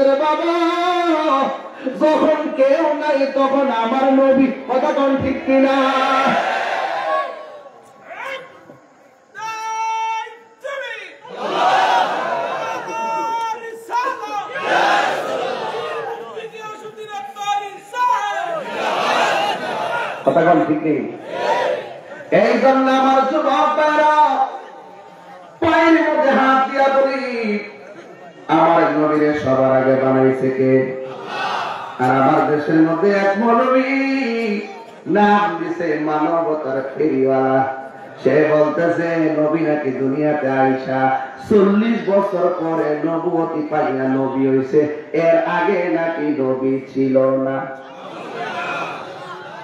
রে বাবা, যখন কেউ নাই তখন আমার নবী, কথা কোন ঠিক কিনা? কথা কোন ঠিক নেই? এই জন্য আমার যুবকেরা পায়ের মধ্যে হাত দিয়া বলি, আমার নবীরে সবার আগে বানাইছে কে? আর আমার দেশের মধ্যে এক মৌলবী নাম দিছে মানবতার ফেরিওয়ালা। সে বলতেছে নবী নাকি দুনিয়াতে আইসা 40 বছর পরে নবুয়তি পাইয়া নবী হইছে, এর আগে নাকি নবী ছিল না।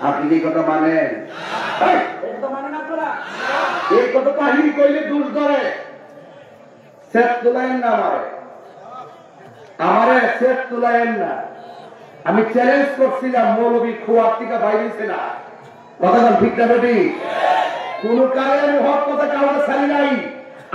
আপনি কি কথা মানেন? এই কথা কাহিনী কইলে দোষ ধরে। শেখ তুলাইন না আমারে শেখ তুলাইন না। আমি চ্যালেঞ্জ করছিলাম, মৌলবী খোয়ার থেকে বাইরেছে না। কথা ঠিক না বেটি? কোন কালে আমি হক কথা কাউকে ছাড়ি নাই।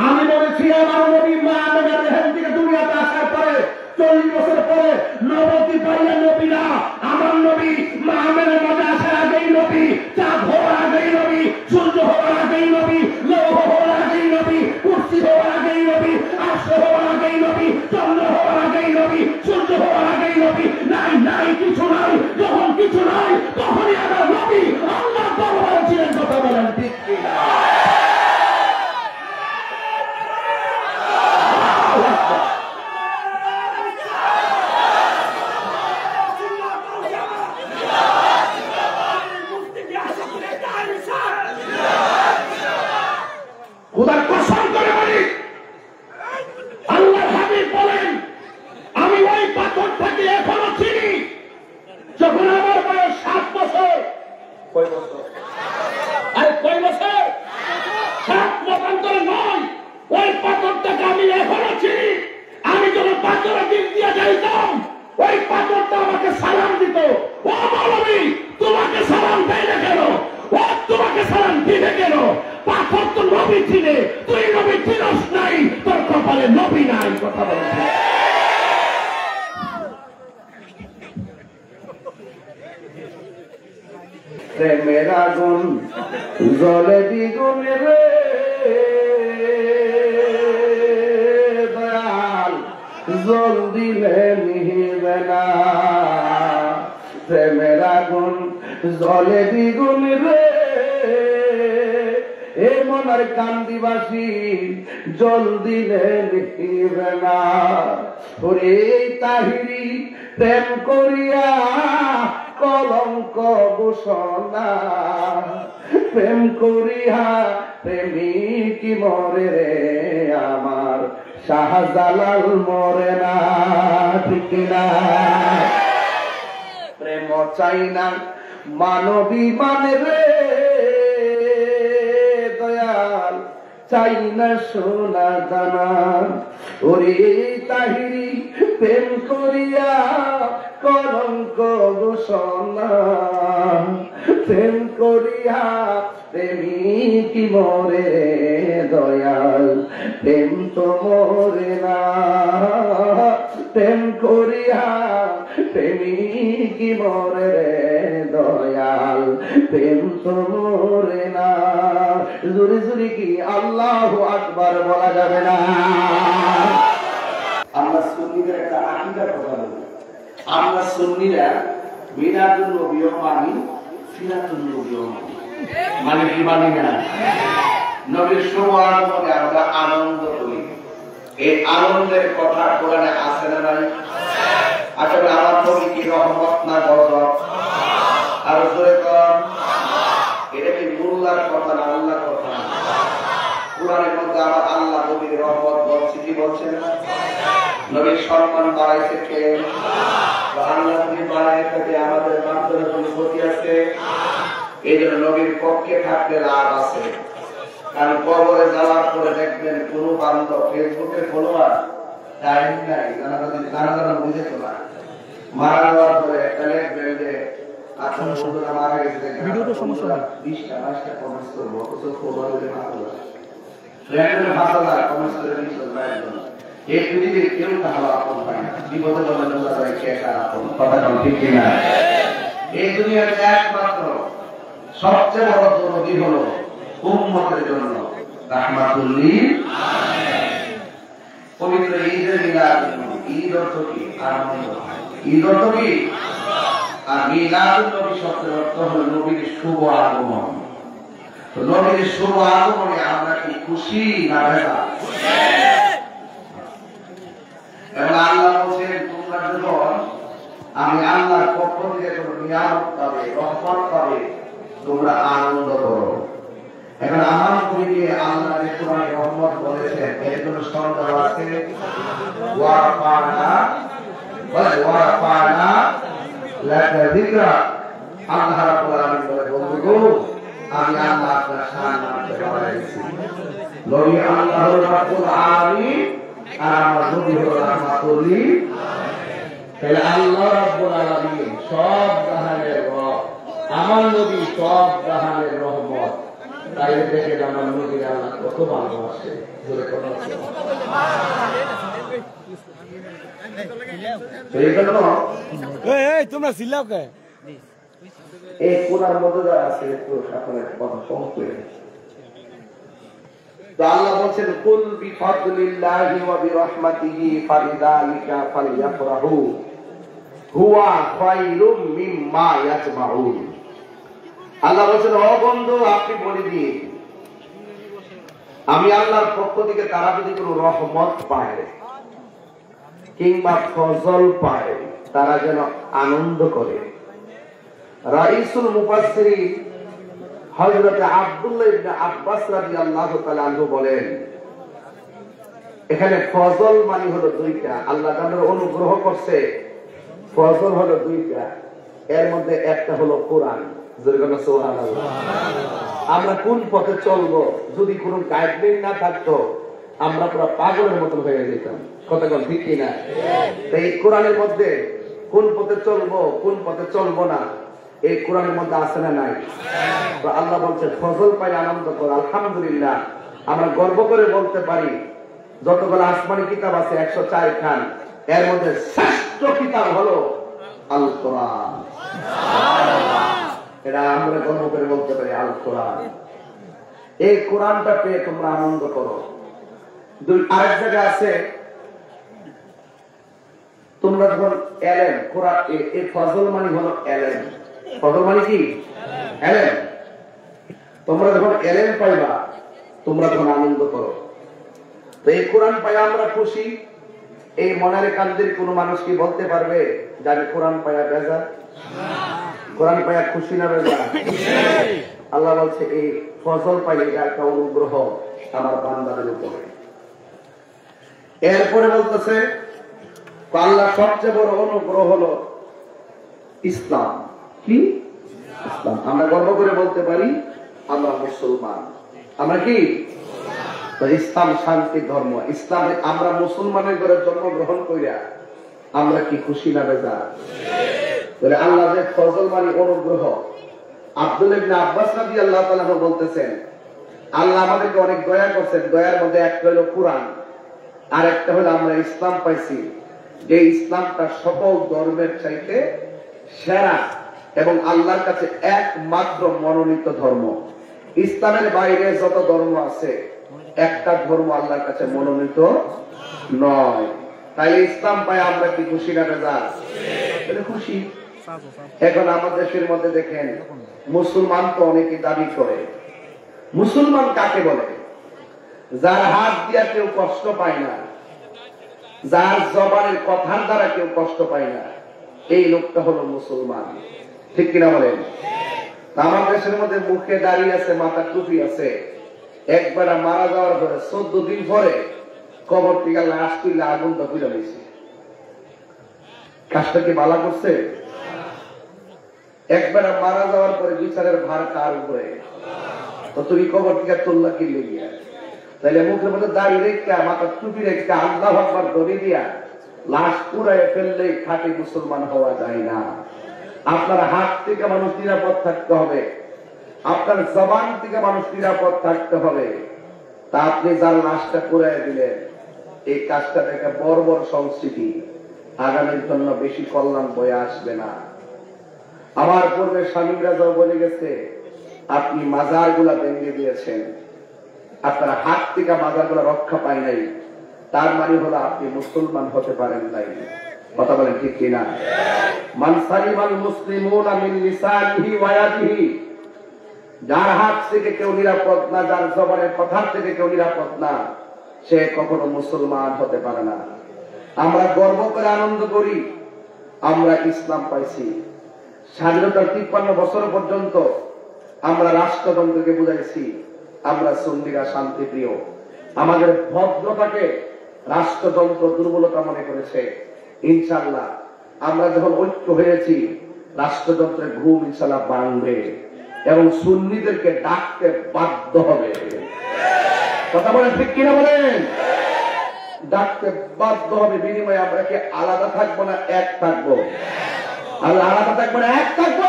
আমি বলেছি আমার নবী মা আমেনার রেহেম থেকে দুনিয়াতে আসার পরে 40 বছর পরে নবতী পাইয়া নবী না। আমার নবী মা আমেনার মাঝে আসার আগেই নবী, চাঁদ হওয়ার আগেই নবী, সূর্য হওয়ার আগেই নবী, লৌহ হওয়ার আগেই নবী, কুরসি হওয়ার আগেই নবী, আরশ হওয়ার আগেই নবী, চন্দ্র হওয়ার আগেই নবী, সূর্য হওয়ার আগেই নবী। নাই নাই কিছু নাই। যখন কিছু নাই তখনই আমার নবী আল্লাহ দরবারে ছিলেন। কথা বলেন ঠিক কিনা? খোদার কসম করে বলি, আল্লাহর হাবিব বলেন আমি ওই পাথরটাকে এখনো চিনি। যখন আমার বয়স 7 বছর, কয় বছর? আরে কয় বছর? 7 মতান্তরে নয়। ওই পাথরটাকে আমি এখনো চিনি। আমি যখন পাথরের দিক দিয়ে যাইতাম, ওই পাথরটা আমাকে সালাম দিত। ও মৌলবী, তোমাকে সালাম দেয় না কেন? ও তোমাকে সালাম দিবে কেন? পাথর তো নবী চিনে, তুই নবী চিনস নাই, তোর কপালে নবী নাই। কথা বলছে প্রেমের আগুন জ্বলে দ্বিগুণ রে দয়াল, জল দিলে নিহিবে না। প্রেমের আগুন জ্বলে দ্বিগুণ রে এ মনের কান্দিবাসী, জল দিলে নিহিবে না। ওরে তাহিরি প্রেম করিয়া কলঙ্ক ঘোষণা, প্রেম করিয়া প্রেমিক মরে রে আমার শাহজালাল মরে না। ঠিক না? প্রেম চাই না মানবী মানে রে দয়াল, চাই না সোনা দানা। ওরে তাহিরি প্রেম করিয়া কলঙ্ক ঘোষণা, প্রেম করিয়া প্রেমিক মরে দয়াল, প্রেম তো মরে না। প্রেম করিয়া প্রেমিক মরে দয়াল, প্রেম তো মরে না। জোরে জোরে কি আল্লাহু আকবার বলা যাবে না? আমরা সুন্নিদের একটা আকীদার কথা বলি। আমরা সুন্নিরা মিলাদুন নবীও মানি, সিরাতুন নবীও মানি। মানে কি মানি না? নবীর শুভ আগমনে আমরা আনন্দ করি। এই আনন্দের কথা কোরআনে আছে না নাই? আসলে আমার নবী কি রহমত না গজব? আর জোরে কর, এটা কি মোল্লার কথা না আল্লাহর কথা? কোরআনের মধ্যে আবার আল্লাহ নবীর রহমত বলছে, কি বলছে না? নবীর সম্মান বাড়াইছে কে? আল্লাহ নবী বাড়াই থাকে, আমাদের মাধ্যমে কোনো ক্ষতি আছে? এই জন্য নবীর পক্ষে থাকলে লাভ আছে। কারণ কবরে যাওয়ার পরে দেখবেন কোন বান্ধব ফেসবুকে ফলোয়ার টাইম নাই, নানা বুঝে তোলা। মারা যাওয়ার পরে একটা লিখবেন যে মারা গেছে, 20টা 22টা কমেন্টস করবো, অথচ ফলোয়ার ভাষা কমেন্টস করে এই পৃথিবীর কেউ কারো আপন হয় না, বিপদে বলে বোঝা যায় কে কার আপন, কথা কম ঠিক কিনা? এই দুনিয়ার একমাত্র সবচেয়ে বড় নবী হলো উম্মতের জন্য রাহমাতুল লিল আলামিন। পবিত্র ঈদের মিলাদ, ঈদ অর্থ কি? আনন্দ। ঈদ অর্থ কি? আর মিলাদুন নবী শব্দের অর্থ হলো নবীর শুভ আগমন। তো নবীর শুভ আগমনে আমরা কি খুশি না বেজার? এবং আল্লাহ বলছেন, তোমরা যখন আমি আল্লাহর পক্ষ থেকে কোনো নিয়ামত পাবে, রহমত পাবে, তোমরা আনন্দ করো। এখন আমার নবীকে আল্লাহ যে কোরআনে রহমত বলেছেন, এর কোনো সন্দেহ আছে? ওয়ারাফানা লাকা যিকরা, আল্লাহ রাব্বুল আলামিন বলে, বন্ধুগণ আমি আল্লাহ আপনার শান বাড়াইছি। নবী আল্লাহ রাব্বুল আলামিন আর আমার নবী হলো রাহমাতুল লিল আলামিন। তাহলে আল্লাহ রাব্বুল আলামিন সব জাহানের রব, আমার নবী সব জাহানের রহমত। তাই দেখে আমার নবীর আল্লাহ কত ভালোবাসে। জোরে কথা আছে। তোমরা চিল্লাও কে? এই কোরআন মধ্যে যা আছে একটু আপনাদের কথা কম করে। তো আল্লাহ বলেন, কুল বিফাদলিল্লাহি ওয়া বিরহমাতিহি ফাবিযালিকা ফালইফরাহু হুয়া খায়রুম মিম্মা ইয়াজমাউন। আল্লাহ বলেন, ও বন্ধু আপনি বলে দিন, আমি আল্লাহর পক্ষ থেকে তারা যদি কোনো রহমত পায় কিংবা ফজল পায়, তারা যেন আনন্দ করে। রাইসুল মুফাসসিরিন হযরত আব্দুল্লাহ ইবনে আব্বাস রাদিয়াল্লাহু তাআলা আনহু বলেন, এখানে ফজল মানে হলো দুইটা। আল্লাহ তাআলা অনুগ্রহ করছে, ফজল হলো দুইটা, এর মধ্যে একটা হলো কোরআন। যেরকম সুবহানাল্লাহ। আমরা কোন পথে চলবো, যদি কোনো গাইডলাইন না থাকতো আমরা পুরো পাগলের মতন হয়ে যেতাম। কথা বল ঠিক কিনা? তাই কোরআনের মধ্যে কোন পথে চলবো কোন পথে চলবো না, এই কোরআনের মধ্যে আছে না নাই? তো আল্লাহ বলছে ফজল পাই আনন্দ কর। আলহামদুলিল্লাহ, আমরা গর্ব করে বলতে পারি যতগুলো আসমানি কিতাব আছে 104 খান, এর মধ্যে শ্রেষ্ঠ কিতাব হলো আল কোরআন। এটা আমরা গর্ব করে বলতে পারি আল কোরআন। এই কোরআনটা পেয়ে তোমরা আনন্দ করো। আরেক জায়গায় আছে, তোমরা যখন এলেন, কোরআন এই ফজল মানে হলো এলেন। ফজল মানে কি? এলেন। তোমরা যখন এলেন পাইবা, তোমরা তখন আনন্দ করো। তো এই কোরআন পাই আমরা খুশি। এই মনের কান্দের কোন মানুষ কি বলতে পারবে যে আমি কোরআন পাইয়া বেজার? কোরআন পাইয়া খুশি না বেজার? আল্লাহ বলছে এই ফজল পাইলে এটা একটা অনুগ্রহ আমার বান্দাদের উপরে। এরপরে বলতেছে আল্লাহ সবচেয়ে বড় অনুগ্রহ হলো ইসলাম। কি? ইসলাম। আমরা গর্ব করে বলতে পারি আমরা মুসলমান। আমরা কি? ইসলাম শান্তির ধর্ম। ইসলামে আমরা মুসলমানের ঘরে জন্মগ্রহণ করিয়া আমরা কি খুশি না বেজার? বলে আল্লাহ যে ফজল মানে অনুগ্রহ। আব্দুল্লাহ ইবনে আব্বাস রাদিয়াল্লাহু তাআলা বলতেছেন, আল্লাহ আমাদেরকে অনেক দয়া করছেন। দয়ার মধ্যে একটা হলো কোরআন, আর একটা হলো আমরা ইসলাম পাইছি, যে ইসলামটা সকল ধর্মের চাইতে সেরা এবং আল্লাহর কাছে একমাত্র মনোনীত ধর্ম। ইসলামের বাইরে যত ধর্ম আছে একটা ধর্ম আল্লাহর কাছে মনোনীত নয়। তাই ইসলাম পাই আমরা কি খুশি না বেজার? খুশি। এখন আমাদের দেশের মধ্যে দেখেন, মুসলমান তো অনেকে দাবি করে। মুসলমান কাকে বলে? যার হাত দিয়া কেউ কষ্ট পায় না, যার জবানের কথার দ্বারা কেউ কষ্ট পায় না, এই লোকটা হলো মুসলমান। ঠিক কিনা বলেন? আমার দেশের মধ্যে মুখে দাঁড়িয়ে আছে, মাথা টুপি আছে, একবার মারা যাওয়ার পরে 14 দিন পরে কবর থেকে লাশ তুলে আগুনটা পুড়ে দিয়েছে। কাজটা কি ভালো করছে? একবার মারা যাওয়ার পরে বিচারের ভার কার উপরে? তো তুমি কবর থেকে তুললা কি লেগিয়া? তাহলে মুখের মধ্যে দাঁড়িয়ে রেখে মাথা টুপি রেখে আল্লাহু আকবার ধরে দিয়া লাশ পুড়ায় ফেললেই খাঁটি মুসলমান হওয়া যায় না। আপনার হাত থেকে মানুষ নিরাপদ থাকতে হবে, আপনার জবান থেকে মানুষ নিরাপদ থাকতে হবে। তা আপনি যার লাশটা পুড়ায় দিলেন, এই কাজটা একটা বর্বর সংস্কৃতি, আগামীর জন্য বেশি কল্যাণ বয়ে আসবে না। আমার পূর্বে স্বামীরা যাও বলে গেছে, আপনি মাজার গুলা ভেঙে দিয়েছেন, আপনার হাত থেকে মাজার গুলা রক্ষা পায় নাই, তার মানে হলো আপনি মুসলমান হতে পারেন নাই। কথা বলেন ঠিক কিনা? মান সালিমাল মুসলিমুনা মিন লিসানিহি ওয়া ইয়াদিহি, যার হাত থেকে কেউ নিরাপদ না, যার জবানের কথা থেকে কেউ নিরাপদ না, সে কখনো মুসলমান হতে পারে না। আমরা গর্ব করে আনন্দ করি আমরা ইসলাম পাইছি। স্বাধীনতার 53 বছর পর্যন্ত আমরা রাষ্ট্রতন্ত্রকে বুঝাইছি আমরা সুন্নিরা শান্তিপ্রিয়। আমাদের ভদ্রতাকে রাষ্ট্রতন্ত্র দুর্বলতা মনে করেছে। ইনশাআল্লাহ আমরা যখন ঐক্য হয়েছি, রাষ্ট্রতন্ত্রের ঘুম ইনশাআল্লাহ ভাঙবে এবং সুন্নিদেরকে ডাকতে বাধ্য হবে। কথা বলেন ঠিক কিনা বলেন? ডাকতে বাধ্য হবে। বিনিময়ে আমরা কি আলাদা থাকবো না এক থাকবো? আলাদা থাকবো না এক থাকবো?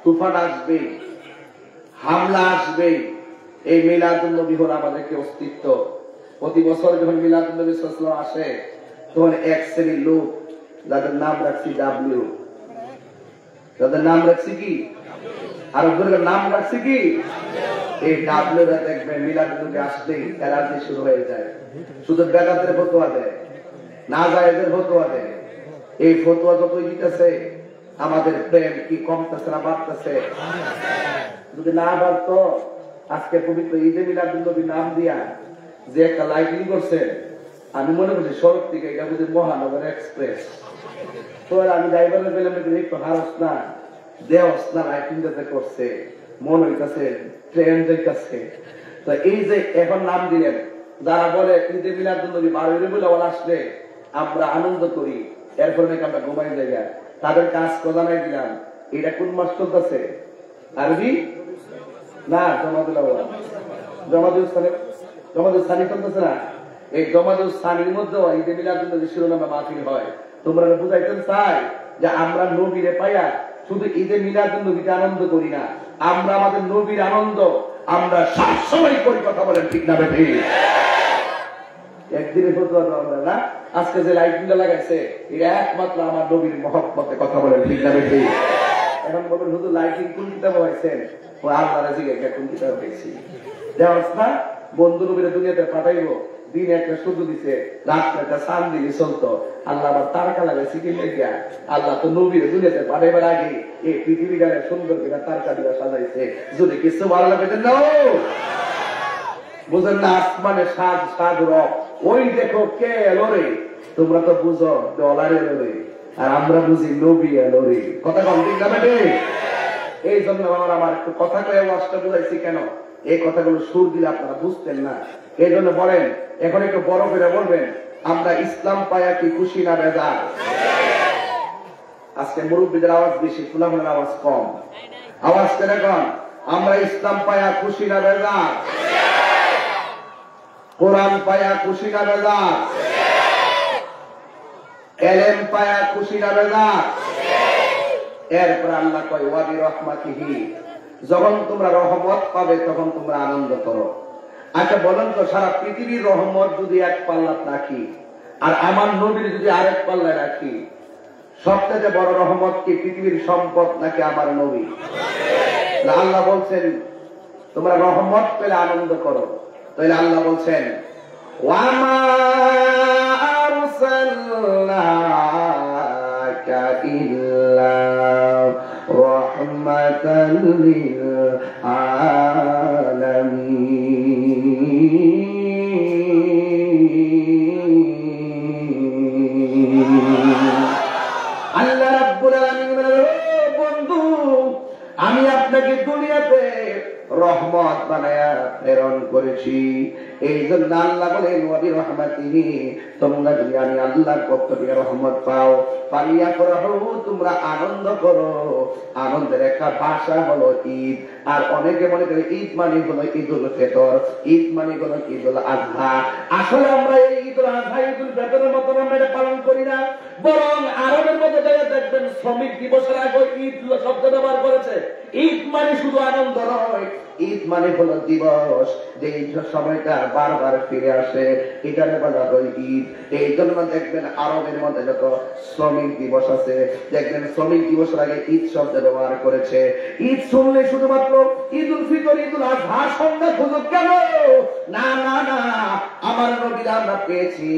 তুফান আসবে, হামলা আসবে। এই মিলাদুন নবী হল আমাদেরকে অস্তিত্ব। প্রতি বছর যখন মিলাদুন নবী সাল্লাল্লাহু আলাইহি ওয়াসাল্লাম আসে, তখন এক শ্রেণীর লোক যাদের নাম রাখছি ডাব্লিউ, যাদের নাম রাখছি কি, আর ওদের নাম রাখছি কি, এই ডাব্লিউরা দেখবেন মিলাদুন নবী আসলেই অ্যালার্জি শুরু হয়ে যায়। শুধু বেদাতের ফতোয়া দেয়, না জায়েজের ফতোয়া দেয়। এই ফতোয়া যতই দিতেছে আমাদের প্রেম কি কমতেছে না বাড়তেছে? যদি না বাড়তো, আজকে পবিত্র ঈদে মিলাদুন নবী নাম দিয়া যে একটা লাইটিং করছে, আমি মনে করছি সড়ক থেকে এটা বুঝি মহানগর এক্সপ্রেস। তো আমি ড্রাইভারের বেলা একটু হারস না দেওস না, লাইটিং যাতে করছে মনে হইতেছে ট্রেন যাইতেছে। তো এই যে এখন নাম দিলেন, যারা বলে ঈদে মিলাদুন নবী 12 বলে আসলে আমরা আনন্দ করি, এরপর নাকি আমরা ঘুমাই জায়গা, তাদের কাজ প্রদানাই দিলাম। এটা কোন মাস চলতেছে? আরবি না, জমাদুল সানি চলতেছে না? এই জমাদুল সানির মধ্যে ঈদে মিলাদুন নবী শিরোনামে মাহফিল হয়। তোমরা বুঝাইতেন চাই যে আমরা নবীরে পাইয়া শুধু ঈদে মিলাদুন নবীতে আনন্দ করি না, আমরা আমাদের নবীর আনন্দ আমরা সবসময় করি। কথা বলেন ঠিক না বেঠি? একদিনে ফতোয়া দাও আমরা না, আজকে যে লাইটগুলো লাগাইছে এটা একমাত্র আমার নবীর মহব্বতে। কথা বলেন ঠিক না বেঠি? এখন বলবেন শুধু লাইটিং কোন কিতাব হয়েছেন? ও আল্লাহর জিজ্ঞাসা কোন কিতাব হয়েছি দেওয়াস না? বন্ধু নবীর দুনিয়াতে পাঠাইবো, দিনে একটা শুধু দিছে, রাত্রে একটা সান দিলি চলতো। আল্লাহ আবার তারকা লাগাইছে কি লেগিয়া? আল্লাহ তো নবীর দুনিয়াতে পাঠাইবার আগে এই পৃথিবীটারে সুন্দর করে তারকা দিয়ে সাজাইছে। যদি কিছু ভালো লাগে না, বুঝেন না? আসমানে সাজ সাজ রব, ওই দেখো কে এলো রে। তোমরা তো বুঝো ডলার এলো রে, আর আমরা বুঝি নবী এলো রে। কথা কম ঠিক না? এই জন্য আমার একটু কথা কয়ে ওয়াজটা বুঝাইছি কেন, এই কথাগুলো সুর দিলে আপনারা বুঝতেন না। এই জন্য বলেন, এখন একটু বড় করে বলবেন, আমরা ইসলাম পায়া কি খুশি না বেজার? আজকে মুরব্বীদের আওয়াজ বেশি, ফুলাফুলের আওয়াজ কম। আওয়াজ কেন কম? আমরা ইসলাম পায়া খুশি না বেজার? কোরআন পায়া খুশি না বেজার? এলেম পায়া খুশি না বেজার? এরপর আল্লাহ কয় ওয়াবি রহমাতিহি, যখন তোমরা রহমত পাবে তখন তোমরা আনন্দ করো। আচ্ছা বলেন তো, সারা পৃথিবীর রহমত যদি এক পাল্লা রাখি আর আমার নবীর যদি আরেক পাল্লা রাখি, সবথেকে বড় রহমত কি পৃথিবীর সম্পদ নাকি আমার নবী? আল্লাহ বলছেন তোমরা রহমত পেলে আনন্দ করো। তাহলে আল্লাহ বলছেন ওয়ামা আরসালনাকা ইল্লা রাহমাতাল লিল আলামিন। আল্লাহ রাব্বুল আলামিন বন্ধু, আমি আপনাকে দুনিয়াতে রহমত বানায়া প্রেরণ করেছি। এই জন্য আল্লাহ বলেন ওয়াবি রহমাতিহি, তোমরা যদি আমি আল্লাহর পক্ষ থেকে রহমত পাও, পালিয়া করো, তোমরা আনন্দ করো। আনন্দের একটা ভাষা হলো ঈদ। আর অনেকে মনে করে ঈদ মানে হলো ঈদুল ফিতর, ঈদ মানে হলো ঈদুল আযহা। আসলে আমরা এই ঈদুল আযহা ঈদুল ফিতরের মতো আমরা এটা পালন করি না, বরং আরবের মধ্যে দেখবেন শ্রমিক দিবসের আগে ঈদ শব্দ ব্যবহার করেছে। ঈদ মানে শুধু আনন্দ নয়, ঈদ মানে হলো দিবস, যে সময়টা বারবার ফিরে আসে, এটারে বলা হয় ঈদ। এই জন্য দেখবেন আরবের মধ্যে যত শ্রমিক দিবস আছে, দেখবেন শ্রমিক দিবসের আগে ঈদ শব্দ ব্যবহার করেছে। ঈদ শুনলে শুধুমাত্র ঈদ উল ফিতর, ঈদ উল আজহা সন্ধ্যা খুঁজুক কেন? না না না, আমার নবীরা আমরা পেয়েছি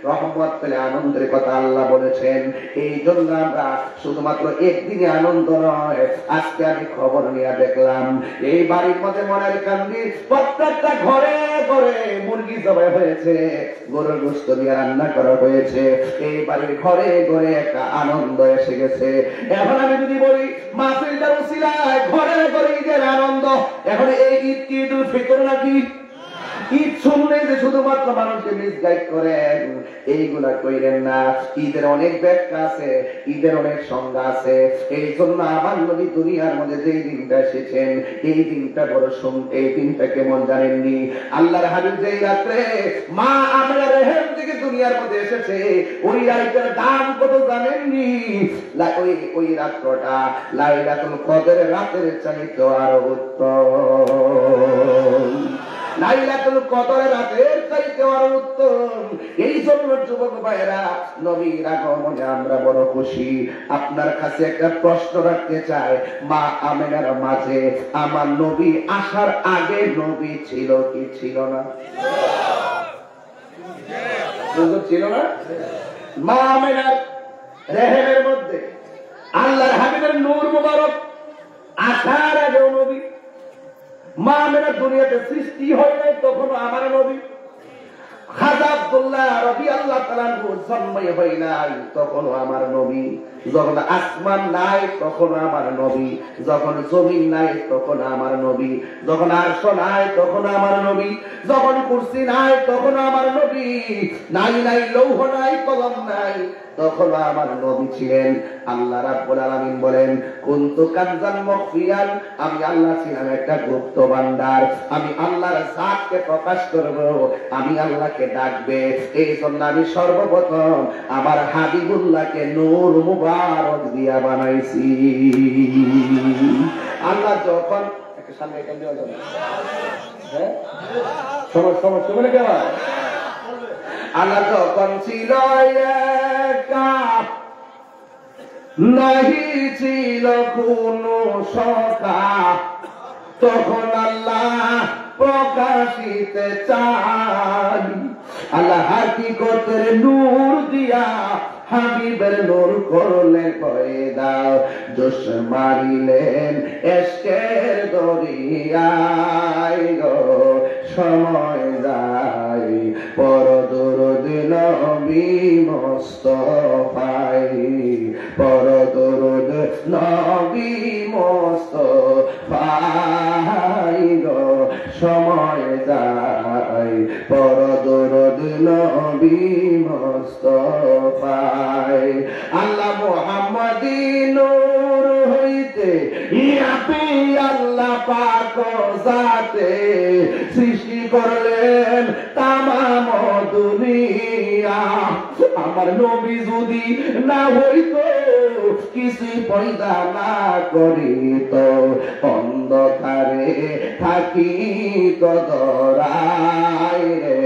রহমত পেলে আনন্দের কথা আল্লাহ বলেছেন। এই জন্য আমরা শুধুমাত্র একদিনে আনন্দ নয়, আজকে আমি খবর নিয়ে দেখলাম এই বাড়ির মধ্যে মনের কান্দির প্রত্যেকটা ঘরে ঘরে মুরগি জবাই হয়েছে, গরুর গোশত দিয়ে রান্না করা হয়েছে। এই বাড়ির ঘরে ঘরে একটা আনন্দ এসে গেছে। এখন আমি যদি বলি মাহফিলটার উসিলায় ঘরে ঘরে ঈদের আনন্দ, এখন এই ঈদ কি ঈদ উল ফিতর নাকি? ঈদ শুনলে যে শুধুমাত্র মানুষকে মিসগাইড করেন, এইগুলা কইরেন না। ঈদের অনেক ব্যাখ্যা আছে, ঈদের অনেক সংজ্ঞা আছে। এই জন্য আমার নবী দুনিয়ার মধ্যে যে দিনটা এসেছেন, এই দিনটা বড় এই দিনটা কেমন জানেননি? আল্লাহর হাবিব যেই রাত্রে মা আমেনা রেহেম থেকে দুনিয়ার মধ্যে এসেছে, ওই রাতের দাম কত জানেননি? ওই রাত্রটা লাইলাতুল কদরের রাতের চাইতে আরো উত্তম, লাইলাতুল কদরের রাতের চাইতে আরো উত্তম। এই জন্য যুবক ভাইরা, নবীর আগমনে আমরা বড় খুশি। আপনার কাছে একটা প্রশ্ন রাখতে চাই, মা আমেনার মাঝে আমার নবী আসার আগে নবী ছিল কি ছিল না? ছিল না? মা আমেনার রেহেমের মধ্যে আল্লাহর হাবিবের নূর মুবারক আসার আগেও নবী। মা আমেনা দুনিয়াতে সৃষ্টি হয় নাই তখনও আমার নবী। খাজা আব্দুল্লাহ রাদিয়াল্লাহু তাআলা জন্ম হয় নাই তখনও আমার নবী। যখন আসমান নাই তখন আমার নবী, যখন জমিন নাই তখন আমার নবী, যখন আরশ নাই তখন আমার নবী, যখন কুরসি নাই তখন আমার নবী, নাই নাই লৌহ নাই কলম নাই তখন আমার নবী ছিলেন। আল্লাহ রাব্বুল আলামিন বলেন, কুনতু কানজান মখফিয়ান, আমি আল্লাহ ছিলাম একটা গুপ্ত ভান্ডার। আমি আল্লাহর জাতকে প্রকাশ করব, আমি আল্লাহকে ডাকবে। এই জন্য আমি সর্বপ্রথম আমার হাবিবুল্লাহকে নূর মুবারক দিয়া বানাইছি। আল্লাহ যখন একটা সামনে এখান দেওয়া যাবে, হ্যাঁ সমস্যা মানে কেমন? আল্লাহ যখন ছিল একা, নাহি ছিল কোনো সখা, তখন আল্লাহ প্রকাশিতে চাই। আল্লাহ হাকিকতের নূর দিয়া হাবিবের নূর করলেন পয়দা, জোশ মারিলেন এশকের দরিয়ায় গো। সময় যায় পর দরুদ নবী মুস্তাফায়, পর দরুদ নবী মুস্তাফায় গো। সময় যায় পর দরুদ নবী মুস্তাফায়। আল্লাহ মুহাম্মাদি নূর হইতে ইয়াপি আল্লাহ পাক জাতে সৃষ্টি করলেন তামাম দুনিয়া। আমার নবী যদি না হইতো, কিছু পয়দা না করিত, অন্ধকারে থাকিত ধরায় রে।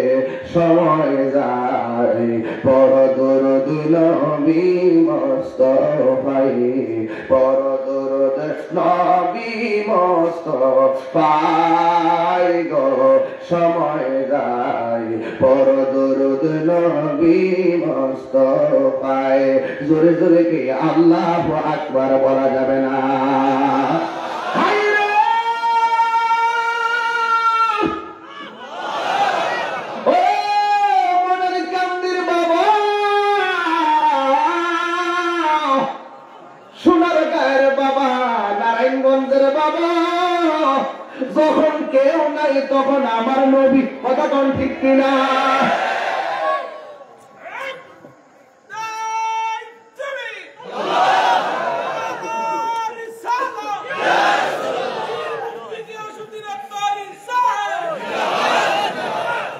সময় যায় পর দরুদ নবী মুস্তাফায়, পর দরুদ নবী মুস্তাফায় গো। সময় যায় পর দরুদ নবী মুস্তাফায়। জোরে জোরে কি আল্লাহু আকবার বলা যাবে না? যখন কেউ নাই তখন আমার নবী, কথা কোন ঠিক কিনা?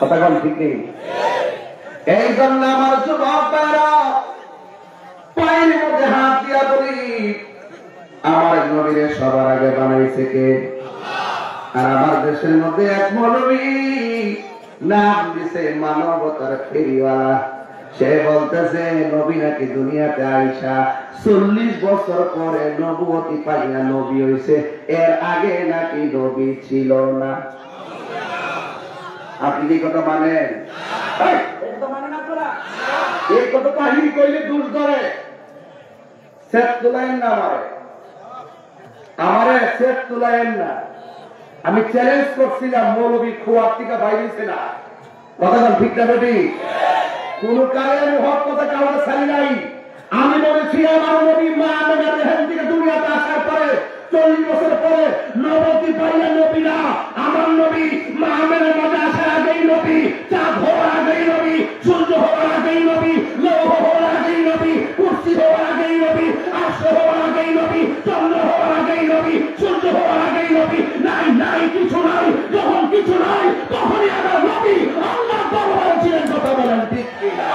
কথা কোন ঠিক নেই? এই জন্য আমার যুবকেরা পায়ের মধ্যে হাত দিয়া বলি, আমার নবীরে সবার আগে বানাইছে কে? আর আমার দেশের মধ্যে এক মৌলবী নাম দিছে মানবতার ফেরিওয়ালা। সে বলতেছে নবী নাকি দুনিয়াতে আইসা 40 বছর পরে নবুয়তি পাইয়া নবী হইছে, এর আগে নাকি নবী ছিল না। আপনি কি কথা মানেন? এই কথা কাহিনী কইলে দূর করে শেখ তুলাইন না, আমারে শেখ তুলাইন না। আমি চ্যালেঞ্জ করছিলাম মৌলবী খোয়ার থেকে বাইরেছে না, কথা ঠিক না বেটি? কোন কালে আমি হক কথা কাউকে ছাড়ি নাই। আমি বলেছি আমার নবী মা আমেনার রেহেম থেকে দুনিয়াতে আসার পরে 40 বছর পরে নবতী পাইয়া নবী না। আমার নবী মা আমেনার মাঝে আসার আগেই নবী, চাঁদ হওয়ার আগেই নবী, সূর্য হওয়ার আগেই নবী, লৌহ হওয়ার আগেই নবী, কুরসি হওয়ার আগেই নবী, আরশ হওয়ার আগেই নবী, চন্দ্র হওয়ার আগেই নবী, সূর্য হওয়ার আগেই নবী। নাই নাই কিছু নাই, যখন কিছু নাই তখনই আমার নবী আল্লাহ দরবারে ছিলেন। কথা বলেন ঠিক কিনা?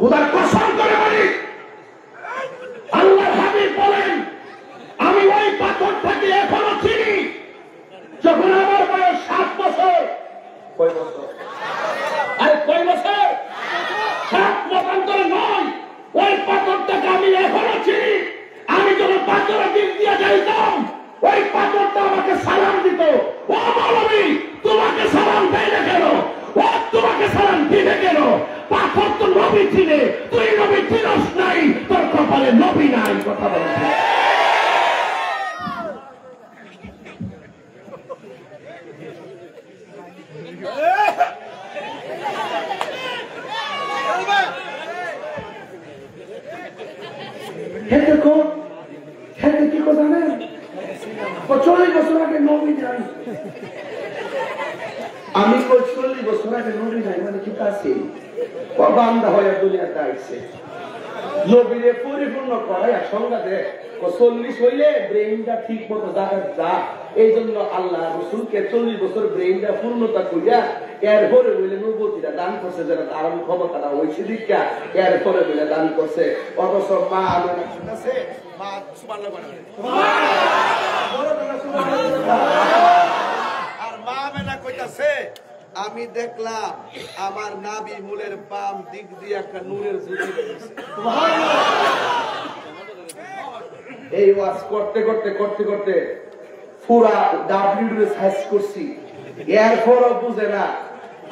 খোদার কসম করে বলি, আল্লাহর হাবিব বলেন আমি ওই পাথরটাকে এখনো চিনি যখন আমার বয়স 7 বছর। কয় বছর? আরে কয় বছর? 7 মতান্তরে নয়, ওই পাথরটাকে আমি এখনো চিনি। আমি যখন পাথরের দিক দিয়ে যাইতাম ওই পাথরটা আমাকে সালাম দিত। ও মাওলানা, তোমাকে সালাম দেয় না কেন? ও তোমাকে সালাম দিবে কেন? পাথর তো নবী চিনে, তুই নবী চিনস নাই, তোর কপালে নবী নাই। কথা বলছে দেখো খেতে কি কথা নেই, 40 বছর আগে নবী নাই। আমি 40 বছর আগে নবী নাই মানে কি কাছে বান্দা হয়ে দুনিয়াতে আইছে, নবীরে পরিপূর্ণ করাই আর সংঘাতে 40 হইলে ব্রেইনটা ঠিক মতো জায়গা যা। এই জন্য আল্লাহ রসুলকে 40 বছর ব্রেইনটা পূর্ণতা করিয়া এরপরে বলে নবুয়তিটা দান করছে, যেন তার ক্ষমতাটা হয়েছে দীক্ষা, এরপরে বলে দান করছে। অথচ মা আমেনা আছে, মা সুবহানাল্লাহ আর মা আমেনা কইতাছে আমি দেখলাম আমার নাভি মূলের বাম দিক দিয়ে একটা নূরের জ্যোতি বেরিয়েছে। এই ওয়াজ করতে করতে করতে করতে পুরা ডাব্লিউ সার্চ করছি, এরপরও বুঝে না।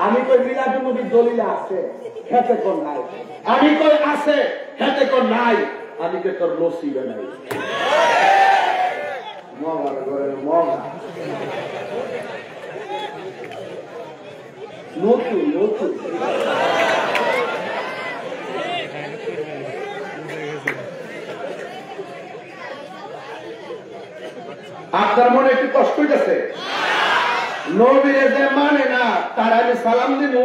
আমি কই মিলাদুন নবীর দলিল আছে, খেতে কোন নাই। আমি কই আছে, খেতে কোন নাই। আমি কই তোর নসিবে নাই। মগার ঘরে মগা নতুন নতুন আপনার মনে একটু কষ্ট হইতেছে? নবীরে যে মানে না তার আমি সালাম দিব?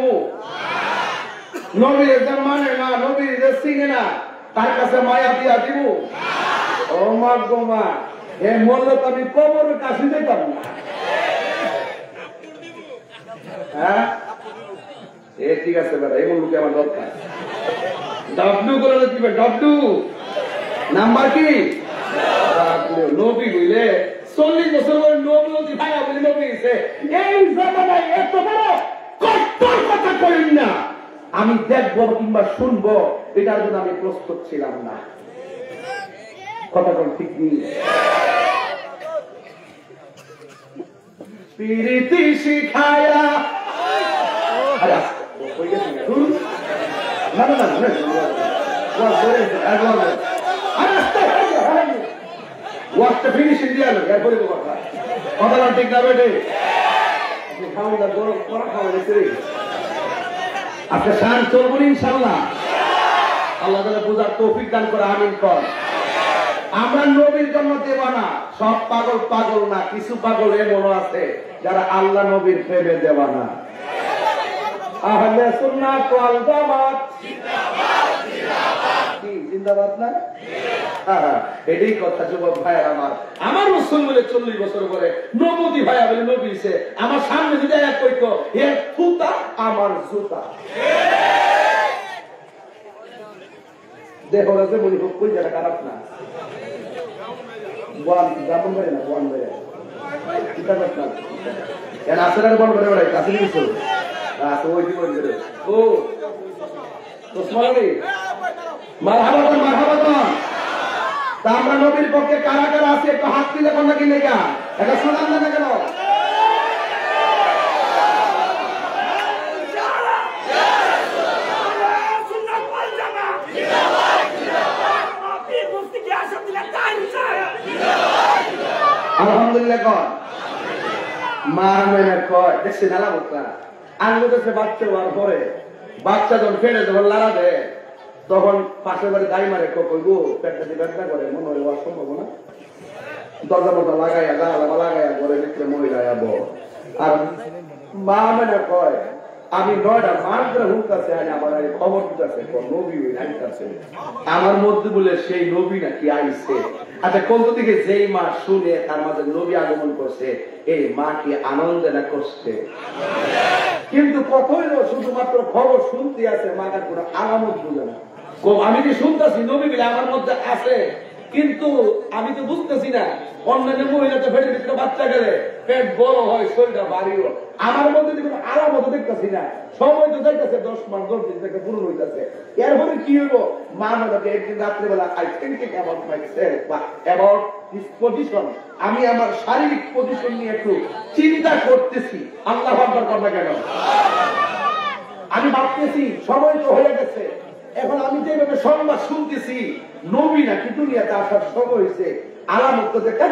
নবীরে যে মানে না, নবীরে যে চিনে না তার কাছে মায়া দিয়া দিব? ও মা গো মা, এ মরলে তো আমি কবরের কাছে যেতাম না। হ্যাঁ ঠিক আছে বেটা, এমন লোকে আমার দরকার। ডাব্লু করে দিবে, ডাব্লু নাম্বার কি? নবী হইলে 40 বছর পরে নবী ভাইয়া বলে নবী হইছে। এই জামানায় এত বড় কট্টর কথা কইন না। আমি দেখবো কিংবা শুনবো এটার জন্য আমি প্রস্তুত ছিলাম না। কথা বল ঠিক নেই? প্রীতি শিখায়া না না না ওয়াজটা ফিনিশিং দিয়ে আলো, এরপরে তো কথা কথা ঠিক না বেটে। আপনি খাওয়ান দা গরম করা খাওয়া গেছে রে, আপনার শান চলবো ইনশাল্লাহ। আল্লাহ তাআলা বুঝার তৌফিক দান করে, আমিন কর। আমরা নবীর জন্য দেওয়ানা, সব পাগল পাগল না, কিছু পাগল এমনও আছে যারা আল্লাহ নবীর প্রেমে দেওয়ানা। আহলে সুন্নাত ওয়াল জামাত জিন্দাবাদ জিন্দাবাদ। জিন্দাবাদ না? এটাই কথা যুবক ভাইয়ের আমার রসুল বলে 40 বছর পরে নবী ভাইয়া বলে নবীছে আমার সামনে যদি এক কইত হে ফুতা আমার জুতা দেখো রাজে বলি হোক কই জায়গা খারাপ না বল জামন করে না বল করে কিটা কথা এর আসরার বল করে ওরাই কাছে নিছো তো ওই কি বল করে ও তো স্মরণে মারহাবা তা আমরা নবীর পক্ষে কারা কারা আছে একটু হাত দিলে কোন নাকি লেগা এটা শোনান না কেন আলহামদুলিল্লাহ কর মা মেনে কয় দেখছি নালা বকরা আনলো দেশে বাচ্চা হওয়ার পরে বাচ্চা যখন ফেলে যখন লাড়া দেয় তখন পাশের বাড়ি দাই মারে কই গো পেটটা দিয়ে ব্যথা করে মনে হয় ওয়ার সম্ভব না দরজা মতো লাগাইয়া লাগাইয়া ঘরে ভিতরে মহিলা যাবো আর মা মেনে কয় আমি 9টা মাস ধরে হুঁকাছে আমার খবর দিতেছে নবী আইতাছে আমার মধ্যে বলে সেই নবী নাকি আইছে আচ্ছা কোন দিকে যেই মা শুনে তার মাঝে নবী আগমন করছে এই মা কি আনন্দে না কষ্টে কিন্তু কতই শুধুমাত্র খবর শুনতে আছে মাটার কোনো আলামত বুঝে না আমি কি শুনতেছি নবী বলে আমার মধ্যে আছে কিন্তু আমি তো বুঝতেছি না অন্যান্য মহিলা তো পেটের ভিতরে বাচ্চা গেলে পেট বড় হয় শরীরটা ভারী হয় আমার মধ্যে কোনো আলামত দেখতেছি না সময় তো যাইতেছে 10 মাস 10 দিন থেকে পূরণ হইতেছে এরপরে কি হইবো মা আমাকে একদিন রাত্রেবেলা আই থিংকিং অ্যাবাউট মাইসেলফ বা অ্যাবাউট দিস পজিশন আমি আমার শারীরিক পজিশন নিয়ে একটু চিন্তা করতেছি আল্লাহু আকবার কথা কেন আমি ভাবতেছি সময় তো হয়ে গেছে এখন আমি যেভাবে সংবাদ শুনতেছি নবী নাকি দুনিয়াতে আসার সময় হয়েছে আলামত তো দেখে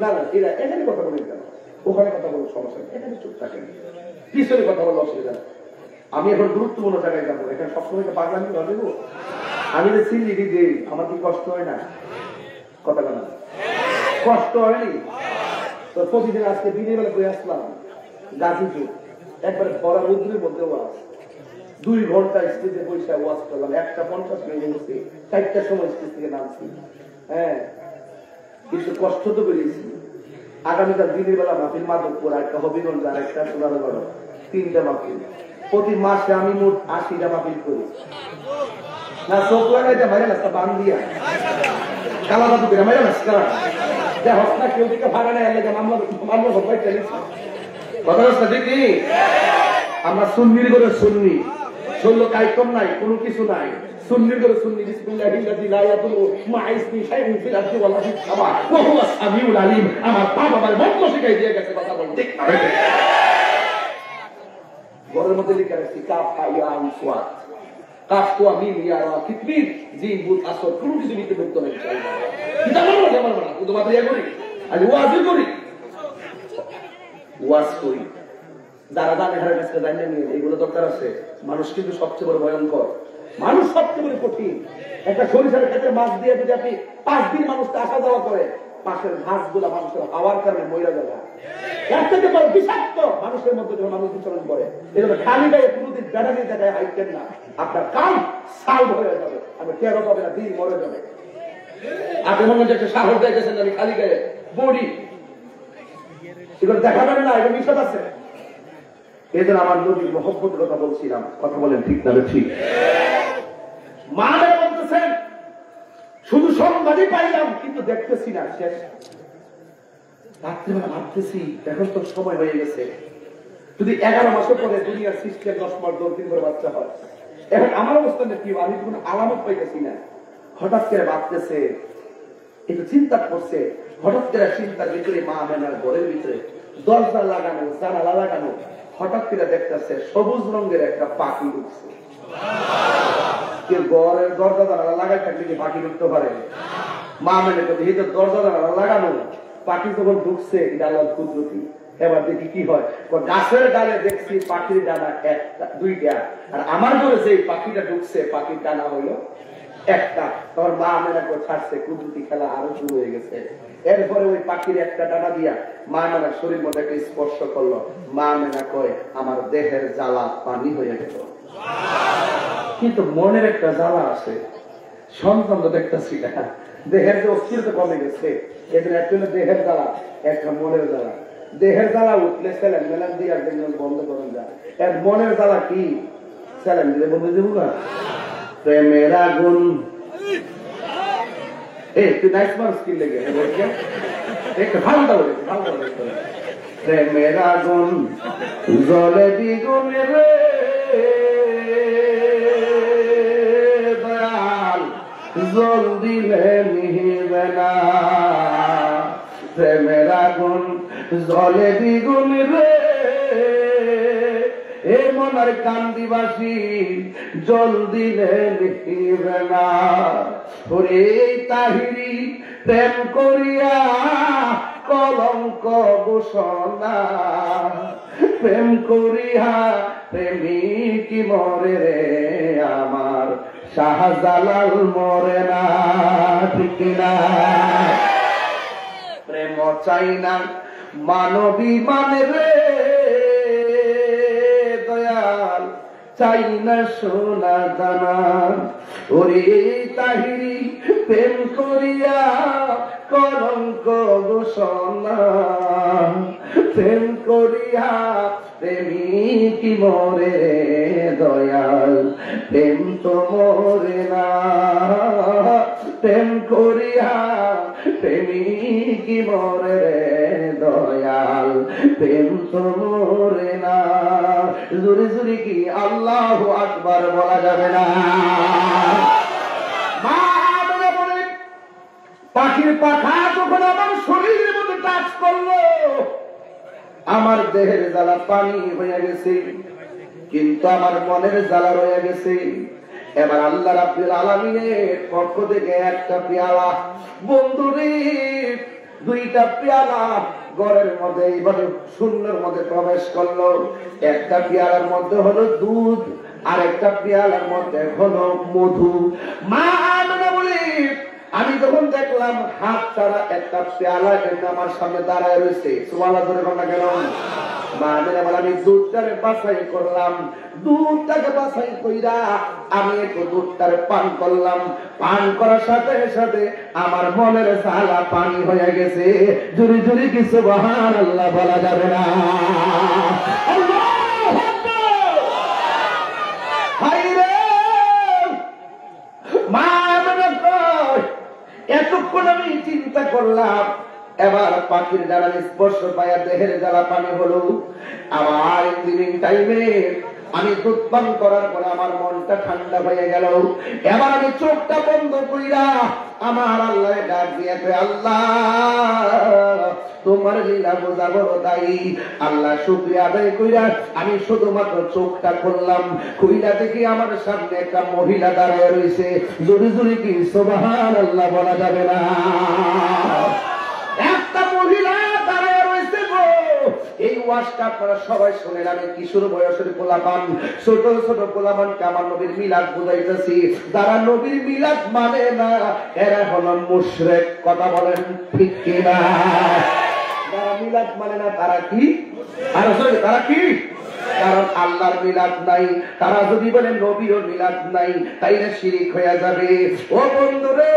না না এরা এখানে কথা বলে কেন ওখানে কথা বলার সমস্যা এখানে চুপ থাকেন পিছনে কথা বলার অসুবিধা না আমি এখন গুরুত্বপূর্ণ জায়গায় যাবো এখানে সবসময় পাগলামি হবে গো আমি যে সিলি দিই আমার কি কষ্ট হয় না কথা বলা কষ্ট হয়নি তো প্রতিদিন আজকে দিনের বেলা করে আসলাম গাজীপুর একবারে ভরা রোদ্রের মধ্যে ওয়াজ 2 ঘন্টা স্টেজে বসে ওয়াজ করলাম 1:50 মিনিট গেছি 4টার সময় স্টেজ থেকে নামছি হ্যাঁ কিছু কষ্ট তো পেয়েছি আগামীকাল দিনের বেলা মাহফিল মাধবপুর একটা হবিগঞ্জ আর একটা সোনারগড় 3টা মাহফিল প্রতি মাসে আমি মোট 80টা মাহফিল করি না চোখ লাগাইতে মারে না বান দিয়া কালা বাবু করে মারে না যা হস না কেউ দিকে ভাড়া নেয় মামলা সবাই চলেছে কথা রাস্তা দেখি আমরা সুন্নির করে সুন্নি শৈল কাইকম নাই কোনো কিছু নাই সুন্নির করে সুন্নি বিসমিল্লাহিল্লাযী লা ইয়াদুররু মা ইসমি শাইউন ফিল আরদি ওয়ালা ফিস সামা ওয়া হুয়া সামিউল আলিম আমার বাবা আমার মন্ত্র শিখাই দিয়ে গেছে কথা বল ঠিক না ঘরের মধ্যে লিখে রাখছি কাফ ইয়া আইন সুয়াদ কাফ তো মিম ইয়া রা কিতমির জিম বুত আসর কোনো কিছু লিখতে ঢুকতো না ইনশাআল্লাহ এটা আমার না শুধু মাত্র ইয়া করি আমি ওয়াজ করি ওয়াজ করি যারা দানে হারের কাছে জানিয়ে নিয়ে এইগুলো দরকার আছে মানুষ কিন্তু সবচেয়ে বড় ভয়ঙ্কর মানুষ সবচেয়ে বড় কঠিন একটা সরিষার ক্ষেত্রে মাছ দিয়ে যদি আপনি 5 দিন মানুষকে আসা যাওয়া করে পাশের ঘাস গুলা মানুষের হাওয়ার কারণে মহিলা যাবে এর থেকে বড় বিষাক্ত মানুষের মধ্যে যখন মানুষ বিচরণ করে এজন্য খালি গায়ে কোনোদিন ব্যাটারি জায়গায় হাইটেন না আপনার কাম সাল হয়ে যাবে আমি টেরো পাবে না দিন মরে যাবে আপনি মনে হচ্ছে একটা সাহস দেখেছেন আমি খালি গায়ে বডি এগুলো দেখাবেন না এটা বিষয় আছে এদের আমার নবীর মহব্বতের কথা বলছিলাম কথা বলেন ঠিক না ঠিক মারা বলতেছেন শুধু সংবাদই পাইলাম কিন্তু দেখতেছি না শেষ রাত্রিবেলা ভাবতেছি এখন তো সময় হয়ে গেছে যদি 11 মাসের পরে দুনিয়ার সিস্টেম 10 মাস 2-3 করে বাচ্চা হয় এখন আমার অবস্থানে কি আমি কোনো আলামত পাইতেছি না হঠাৎ করে ভাবতেছে একটু চিন্তা করছে হঠাৎ করে চিন্তার ভিতরে মা মেনার ঘরের ভিতরে দরজা লাগানো জানালা লাগানো হঠাৎ করে দেখতেছে সবুজ রঙের একটা পাখি ঢুকছে কেউ ঘরের দরজা জানালা লাগাই থাকলে কি পাখি ঢুকতে পারে মা মেনে করতে এই তো দরজা জানালা লাগানো পাখি যখন ঢুকছে এটা আল্লাহর কুদরতি এবার দেখি কি হয় গাছের ডালে দেখছি পাখির ডানা 2টা আর আমার ঘরে যে পাখিটা ঢুকছে পাখির ডানা হইলো একটা তোর মা মেনা করে ছাড়ছে কুদরতি খেলা আরো শুরু হয়ে গেছে এরপরে ওই পাখির একটা ডানা দিয়া মা মেনা শরীর মধ্যে একটা স্পর্শ করলো মা মেনা কয় আমার দেহের জ্বালা পানি হয়ে গেল কিন্তু মনের একটা জ্বালা আছে, সন্তান তো দেখতেছি না, দেহের যে অস্থিরতা কমে গেছে, এদের একটা দেহের জ্বালা, একটা মনের জ্বালা। দেহের জ্বালা উঠলে স্যালেন মেলান দিয়ে একজন বন্ধ করেন যায়, এর মনের জ্বালা কি স্যালেন দিলে বন্ধ দেবো না? প্রেমের আগুন তুই নাইস মার্কস কি লেগে একটা ভালো বলে ভালো প্রেমের আগুন জলে দ্বিগুণ রে দয়াল, জল দিলে নিবে না। প্রেমের আগুন জলে দ্বিগুণ রে এ মনের কান্দিবাসী, জল দিলে নিবে না। ওরে তাহিরি প্রেম করিয়া কলঙ্ক ঘোষণা, প্রেম করিয়া প্রেমিক মরে রে আমার, শাহজালাল মরে না। ঠিক না? প্রেম চাই না মানবী মানে রে দয়াল, চাই না সোনা দানা। ওরে তাহিরি প্রেম করিয়া কলঙ্ক ঘোষণা, প্রেম করিয়া প্রেমিক মরে দয়াল, প্রেম তো মরে না। প্রেম করিয়া প্রেমিক মরে দয়াল, প্রেম তো মরে না। জোরে জোরে কি আল্লাহু আকবার বলা যাবে না? পাখির পাখা যখন আমার শরীরের মধ্যে টাচ করলো, আমার দেহের জ্বালা পানি হয়ে গেছে, কিন্তু আমার মনের জ্বালা রয়ে গেছে। এবার আল্লাহ রাব্বুল আলামিনের পক্ষ থেকে একটা পেয়ালা, বন্ধুরে দুইটা পেয়ালা ঘরের মধ্যে এইভাবে শূন্যের মধ্যে প্রবেশ করলো। একটা পেয়ালার মধ্যে হলো দুধ, আর একটা পেয়ালার মধ্যে হলো মধু। মা বলি আমি যখন দেখলাম হাত ছাড়া একটা পেয়ালা কিন্তু আমার সামনে দাঁড়ায় রয়েছে, সুবহানাল্লাহ ধরে বলা গেল। আমি দুধটারে বাছাই করলাম, দুধটাকে বাছাই কইরা আমি একটু দুধটারে পান করলাম। পান করার সাথে সাথে আমার মনের জ্বালা পানি হয়ে গেছে। জুরি জুরি কি সুবহানাল্লাহ বলা যাবে না? এতক্ষণ আমি চিন্তা করলাম, এবার পাখির জ্বালা স্পর্শ পাইয়া দেহের জ্বালা পানি হলো। আমার ইভিনিং টাইমে আমি দুধ পান করার পরে আমার মনটা ঠান্ডা হয়ে গেল। এবার আমি চোখটা বন্ধ কইরা আমার আল্লাহ ডাক দিয়ে, আল্লাহ তোমার লীলা বোঝা বড় দায়ী। আল্লাহ শুকরিয়া আদায় কইরা আমি শুধুমাত্র চোখটা খুললাম, কইরা দেখি আমার সামনে একটা মহিলা দাঁড়িয়ে রয়েছে। জোরে জোরে কি সুবহানাল্লাহ বলা যাবে না? একটা মহিলা দাঁড়িয়ে রয়েছে গো। এই ওয়াজটা আপনারা সবাই শুনেন। আমি কিশোর বয়সের পোলাপান, ছোট ছোট পোলাপানকে আমার নবীর মিলাদ বুঝাইতেছি। যারা নবীর মিলাদ মানে না এরা হলো মুশরিক। কথা বলেন ঠিক কিনা? যারা মিলাদ মানে না তারা কি? আর তারা কি? কারণ আল্লাহর মিলাদ নাই, তারা যদি বলে নবীর মিলাদ নাই তাইলে শিরিক হয়ে যাবে। ও বন্ধুরে,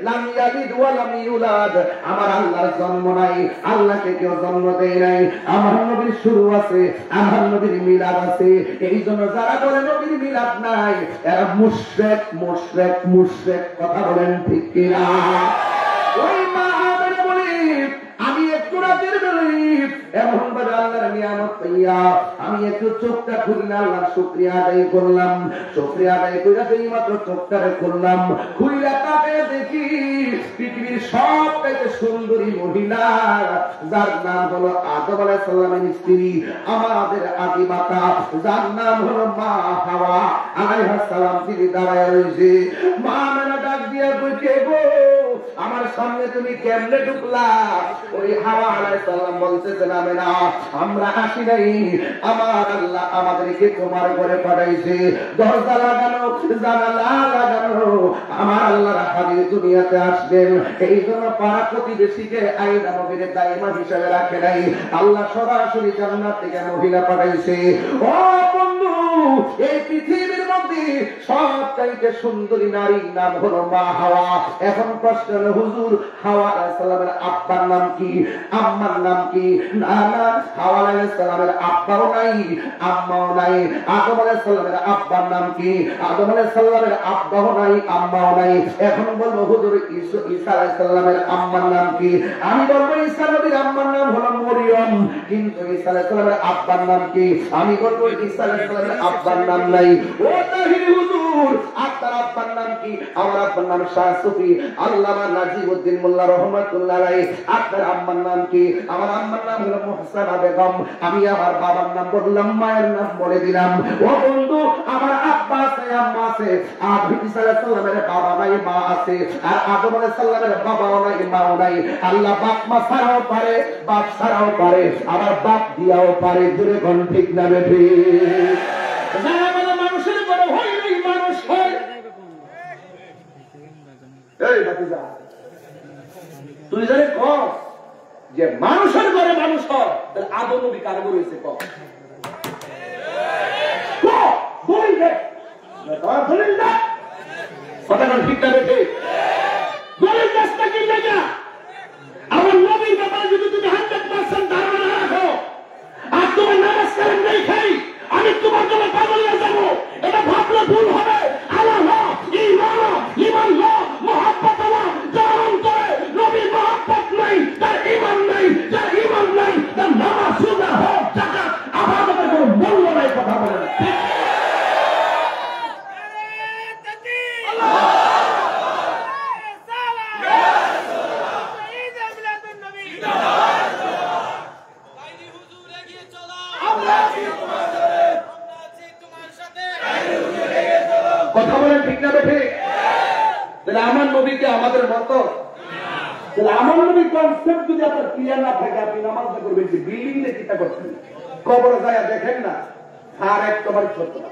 লাম ইয়ালিদ ওয়া লাম ইউলাদ, আমার আল্লাহর জন্ম নাই, আল্লাহকে কেউ জন্ম দেয় নাই। আমার নবীর শুরু আছে, আমার নবীর মিলাদ আছে। এই জন্য যারা বলে নবীর মিলাদ নাই এরা মুশরিক মুশরিক মুশরিক। কথা বলেন ঠিক কিনা? ওই মা আমের বলি আমি একটু রাতের বেলায় এমন ভাবে আল্লাহর নিয়ামত পাইয়া আমি একটু চোখটা খুললাম, আল্লাহর শুকরিয়া আদায় করলাম। শুকরিয়া আদায় কইরা এই মাত্র চোখটারে খুললাম, খুইলা তাকায় দেখি পৃথিবীর সবথেকে সুন্দরী মহিলা, যার নাম হলো আদম আলাইহিস সালামের স্ত্রী, আমাদের আদি মাতা, যার নাম হলো মা হাওয়া আলাইহিস সালাম, তিনি দাঁড়ায় রয়েছে। মা মেনা ডাক দিয়া কইছে, গো আমার সামনে তুমি কেমনে ঢুকলা? ওই হাওয়া আলাইহিস সালাম বলতেছে, না মেনা আমরা আসি নাই, আমার আল্লাহ আমাদেরকে তোমার ঘরে পাঠাইছে। দরজা লাগানো, জানালা লাগানো, আমার আল্লাহর হাবিব দুনিয়াতে আসবেন। এই জন্য পাড়া প্রতিবেশীকে আইন নবীর দাইমা হিসেবে রাখে নাই, আল্লাহ সরাসরি জান্নাত থেকে মহিলা পাঠাইছে। ও বন্ধু, এই পৃথিবীর মধ্যে সবচাইতে সুন্দরী নারীর নাম হলো মা হাওয়া। এখন প্রশ্ন হলো, হুজুর হাওয়া আলাইহিস সালামের আব্বার নাম কি, আম্মার নাম কি? না না, হাওয়া আলাইহিস সালামের আব্বাও নাই, আম্মাও নাই। আদম আলাইহিস সালামের আব্বার নাম কি? আদম আলাইহিস সালামের আব্বাও নাই, আম্মাও নাই। এখন বলবো হুজুর ঈসা আলাইহিস সালামের আম্মার নাম কি? আমি বলবো ঈসা নবীর আম্মার নাম হলো মরিয়ম, কিন্তু ঈসা আলাইহিস সালামের আব্বার নাম কি? আমি বলবো ঈসা আলাইহিস সালামের আব্বার নাম নাই। ও তাহির হুজুর, আপনার আব্বার নাম কি? আমার আব্বার নাম শাহ সুফি আল্লামা নাজিমউদ্দিন মোল্লা রহমাতুল্লাহ আলাইহি। আপনার আম্মার নাম কি? আমার আম্মার নাম হলো মুহসানা বেগম। আমি আমার বাবার নাম বললাম, মায়ের নাম বলে দিলাম। ও বন্ধু, আমার আব্বা আছে, আম্মা আছে। আর ঈসা আলাইহিস সালামের বাবা নাই, মা আছে। আর আদম আলাইহিস সালামের বাবাও নাই, মাও নাই। আল্লাহ বাপ মা ছাড়াও পারে, বাপ ছাড়াও পারে, আবার বাপ দিয়াও পারে। জোরে কোন ঠিক না বেঠি? যারা বলে মানুষের বড় হইলেই মানুষ হয়, এই বাতিজা তুই জানে কস যে মানুষের ঘরে মানুষ হয়, তাহলে আদম নবী কার ঘরে হয়েছে? কস দলিল দে, দলিল দে, কথা ঠিক না বেঠি? দলিল দেশটা কি জায়গা? আমার নবীর ব্যাপারে যদি তুমি 100% ধারণা রাখো, আর তোমার নামাজ কালাম নেই খাই, আমি তোমার জন্য পাগলিয়া যাবো, এটা ভাবলে ভুল হবে। আল্লাহ ঈমান মহব্বত যার অন্তরে নবীর মহব্বত নাই, তার ঈমান নাই। যার ঈমান নাই, তার নামাজ রোজা হজ যাকাত আবাদতের কোনো মূল্য নাই। কথা বলেন ঠিক? কথা বলেন ঠিক না বেঠে? তাহলে আমার নবীকে আমাদের মতো, তাহলে আমার নবী কনসেপ্ট যদি আপনার ক্লিয়ার না থাকে, আপনি নামাজটা করবেন বিল্ডিং নিয়ে চিন্তা করছেন, কবরে যায় দেখেন না, আর এক তোমার ছোট না।